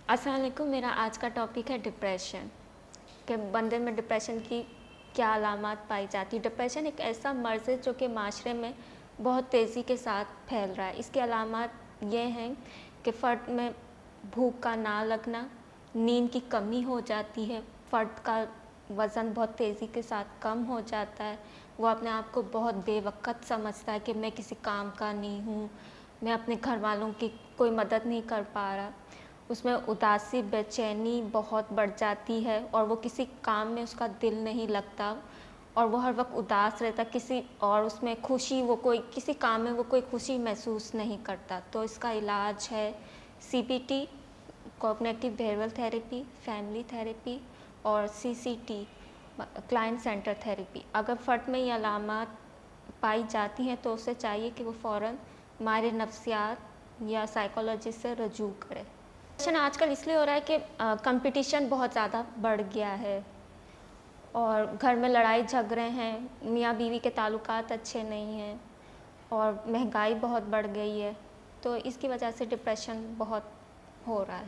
अस्सलाम वालेकुम। मेरा आज का टॉपिक है डिप्रेशन, कि बंदे में डिप्रेशन की क्या अलामात पाई जाती है। डिप्रेशन एक ऐसा मर्ज़ है जो कि माशरे में बहुत तेज़ी के साथ फैल रहा है। इसके अलामात ये हैं कि फ़र्द में भूख का ना लगना, नींद की कमी हो जाती है, फ़र्द का वज़न बहुत तेज़ी के साथ कम हो जाता है, वो अपने आप को बहुत बेवक़्त समझता है कि मैं किसी काम का नहीं हूँ, मैं अपने घर वालों की कोई मदद नहीं कर पा रहा। उसमें उदासी, बेचैनी बहुत बढ़ जाती है और वो किसी काम में उसका दिल नहीं लगता और वो हर वक़्त उदास रहता किसी और उसमें खुशी वो कोई किसी काम में वो कोई खुशी महसूस नहीं करता। तो इसका इलाज है CBT, cognitive behavioural therapy, family therapy और सीसीटी, क्लाइंट सेंटर थेरेपी। अगर फ़र्द में ये अलामात पाई जाती हैं तो उसे चाहिए कि वो फ़ौरन माहिर नफ्सियात या साइकोलॉजिस्ट से रजू करे। डिप्रेशन आजकल इसलिए हो रहा है कि कंपटीशन बहुत ज़्यादा बढ़ गया है और घर में लड़ाई झगड़े हैं, मियाँ बीवी के ताल्लुकात अच्छे नहीं हैं और महंगाई बहुत बढ़ गई है, तो इसकी वजह से डिप्रेशन बहुत हो रहा है।